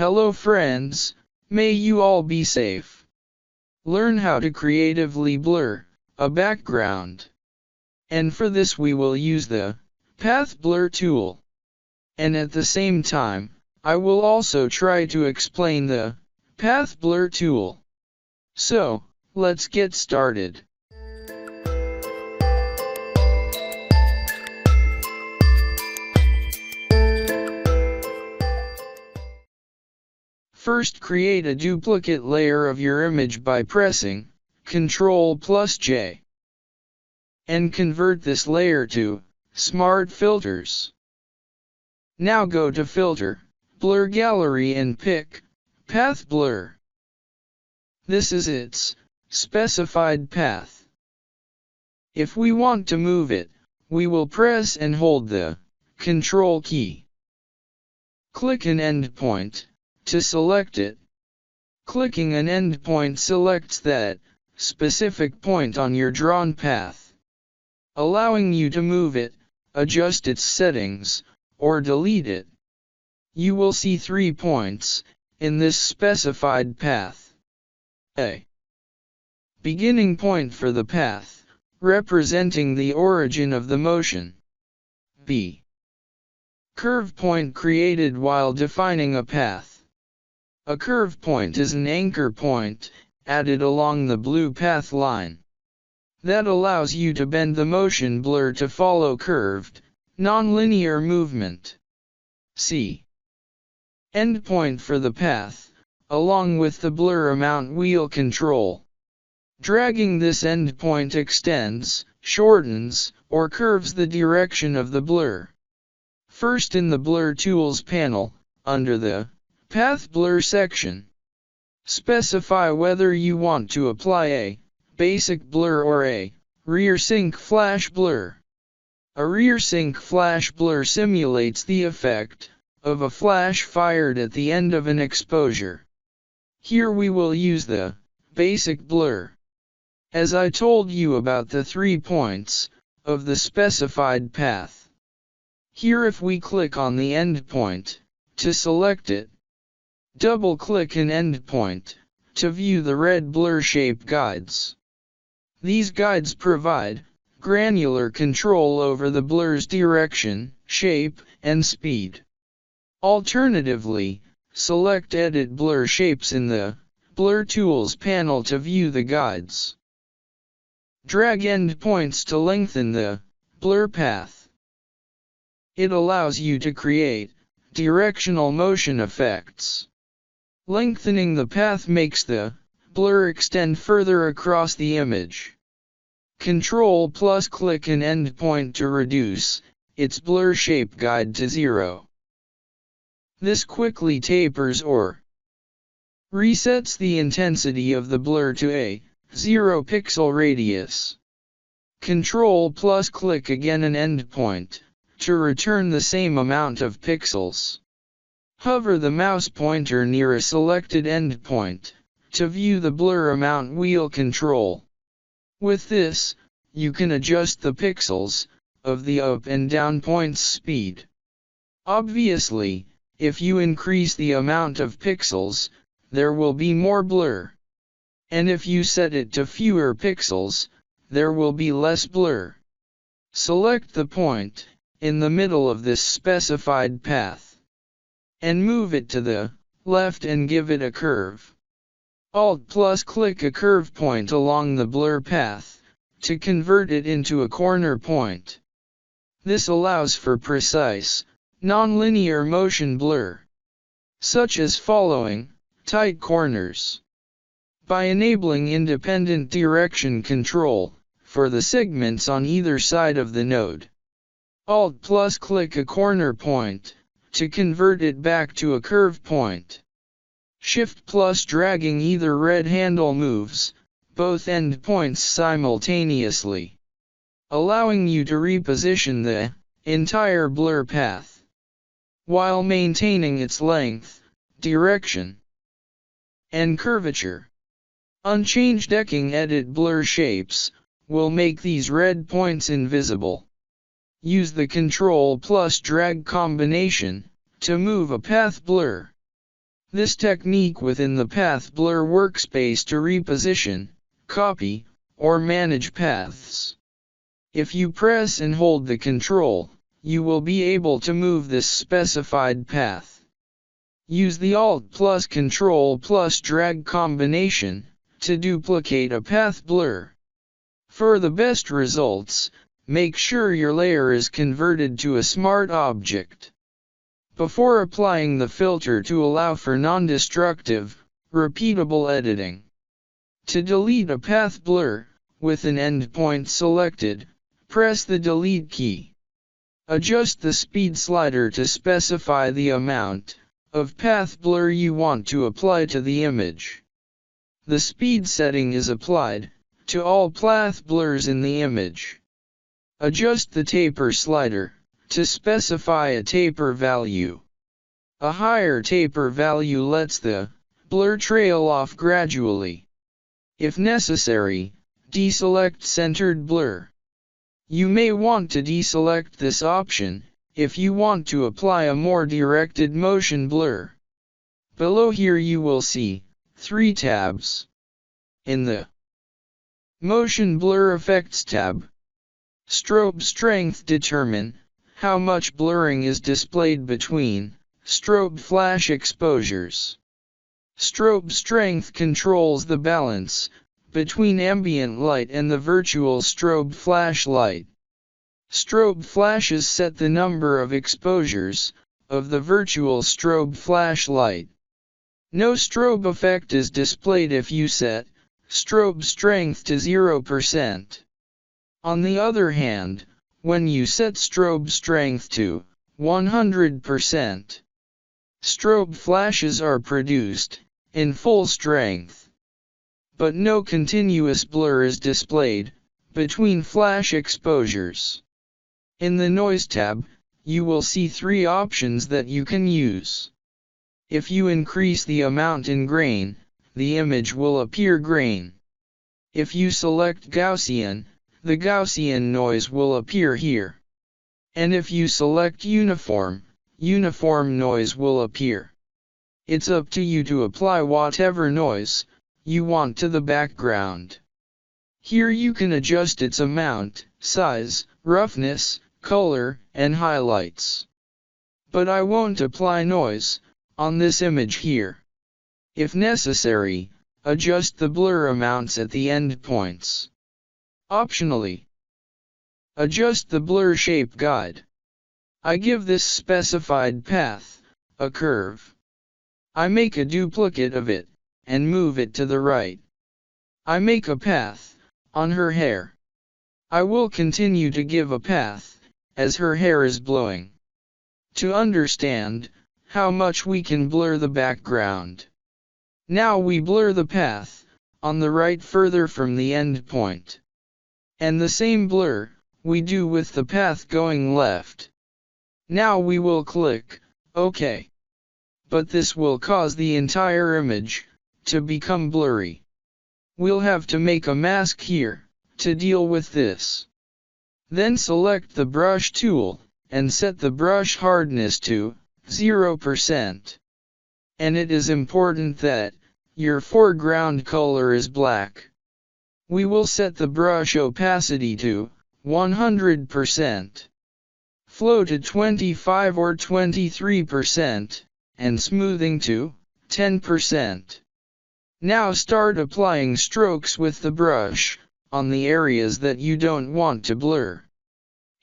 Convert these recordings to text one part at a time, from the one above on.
Hello friends, may you all be safe. Learn how to creatively blur a background. And for this we will use the Path Blur tool. And at the same time, I will also try to explain the Path Blur tool. So, let's get started. First, create a duplicate layer of your image by pressing Ctrl+J. And convert this layer to Smart Filters. Now go to Filter, Blur Gallery and pick Path Blur. This is its specified path. If we want to move it, we will press and hold the Ctrl key. Click an endpoint to select it. Clicking an endpoint selects that specific point on your drawn path, allowing you to move it, adjust its settings, or delete it. You will see 3 points in this specified path. A. Beginning point for the path, representing the origin of the motion. B. Curve point created while defining a path. A curve point is an anchor point added along the blue path line that allows you to bend the motion blur to follow curved, non-linear movement. C. Endpoint for the path, along with the blur amount wheel control. Dragging this endpoint extends, shortens, or curves the direction of the blur. First, in the Blur Tools panel, under the Path Blur section, specify whether you want to apply a basic blur or a rear sync flash blur. A rear sync flash blur simulates the effect of a flash fired at the end of an exposure. Here we will use the basic blur. As I told you about the 3 points of the specified path. Here, if we click on the endpoint to select it, double-click an endpoint to view the red blur shape guides. These guides provide granular control over the blur's direction, shape, and speed. Alternatively, select Edit Blur Shapes in the Blur Tools panel to view the guides. Drag endpoints to lengthen the blur path. It allows you to create directional motion effects. Lengthening the path makes the blur extend further across the image. Ctrl+click an endpoint to reduce its blur shape guide to 0. This quickly tapers or resets the intensity of the blur to a 0 pixel radius. Ctrl+click again an endpoint to return the same amount of pixels. Hover the mouse pointer near a selected endpoint to view the blur amount wheel control. With this, you can adjust the pixels of the up and down point's speed. Obviously, if you increase the amount of pixels, there will be more blur. And if you set it to fewer pixels, there will be less blur. Select the point in the middle of this specified path and move it to the left and give it a curve. Alt+click a curve point along the blur path to convert it into a corner point. This allows for precise, non-linear motion blur, such as following tight corners. By enabling independent direction control for the segments on either side of the node, Alt+click a corner point to convert it back to a curve point. Shift+ dragging either red handle moves both endpoints simultaneously, allowing you to reposition the entire blur path while maintaining its length, direction, and curvature. Unchanged decking edit blur shapes will make these red points invisible. Use the Ctrl+ drag combination to move a path blur. This technique within the Path Blur workspace to reposition, copy, or manage paths. If you press and hold the Ctrl, you will be able to move this specified path. Use the Alt plus Ctrl plus drag combination to duplicate a path blur. For the best results, make sure your layer is converted to a smart object. Before applying the filter to allow for non-destructive, repeatable editing. To delete a path blur, with an endpoint selected, press the Delete key. Adjust the speed slider to specify the amount of path blur you want to apply to the image. The speed setting is applied to all path blurs in the image. Adjust the taper slider to specify a taper value. A higher taper value lets the blur trail off gradually. If necessary, deselect centered blur. You may want to deselect this option if you want to apply a more directed motion blur. Below here you will see 3 tabs. In the Motion Blur Effects tab, Strobe Strength determine how much blurring is displayed between strobe flash exposures. Strobe Strength controls the balance between ambient light and the virtual strobe flash light. Strobe flashes set the number of exposures of the virtual strobe flash light. No strobe effect is displayed if you set strobe strength to 0%. On the other hand, when you set strobe strength to 100%, strobe flashes are produced in full strength. But no continuous blur is displayed between flash exposures. In the Noise tab, you will see 3 options that you can use. If you increase the amount in grain, the image will appear grain. If you select Gaussian, the Gaussian noise will appear here. And if you select uniform, uniform noise will appear. It's up to you to apply whatever noise you want to the background. Here you can adjust its amount, size, roughness, color, and highlights. But I won't apply noise on this image here. If necessary, adjust the blur amounts at the endpoints. Optionally, adjust the blur shape guide. I give this specified path a curve. I make a duplicate of it and move it to the right. I make a path on her hair. I will continue to give a path as her hair is blowing. To understand how much we can blur the background. Now we blur the path on the right further from the endpoint. And the same blur we do with the path going left. Now we will click OK. But this will cause the entire image to become blurry. We'll have to make a mask here to deal with this. Then select the brush tool and set the brush hardness to 0%. And it is important that your foreground color is black. We will set the brush opacity to 100%. Flow to 25 or 23%, and smoothing to 10%. Now start applying strokes with the brush on the areas that you don't want to blur.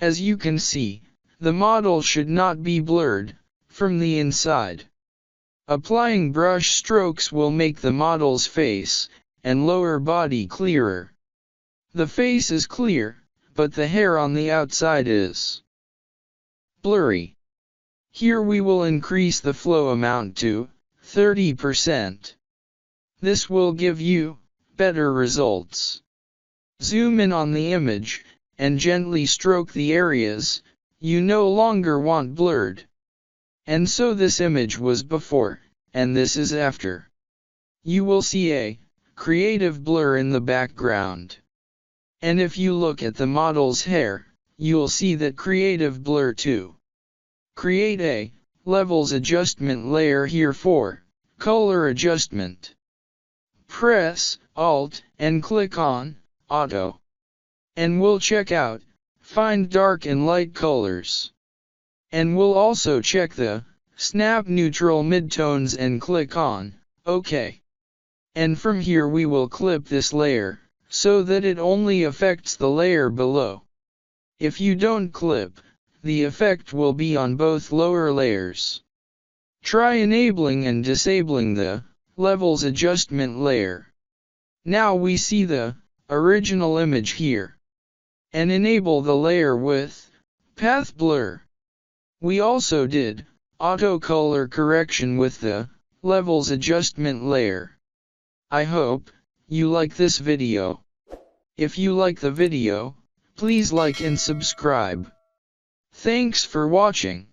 As you can see, the model should not be blurred from the inside. Applying brush strokes will make the model's face and lower body clearer. The face is clear, but the hair on the outside is blurry. Here we will increase the flow amount to 30%. This will give you better results. Zoom in on the image and gently stroke the areas you no longer want blurred. And so this image was before, and this is after. You will see a creative blur in the background. And if you look at the model's hair, you'll see that creative blur too. Create a levels adjustment layer here for color adjustment. Press Alt and click on Auto. And we'll check out Find Dark and Light Colors. And we'll also check the Snap Neutral Midtones and click on OK. And from here we will clip this layer, so that it only affects the layer below. If you don't clip, the effect will be on both lower layers. Try enabling and disabling the Levels Adjustment layer. Now we see the original image here. And enable the layer with Path Blur. We also did Auto Color Correction with the Levels Adjustment layer. I hope you like this video. If you like the video, please like and subscribe. Thanks for watching.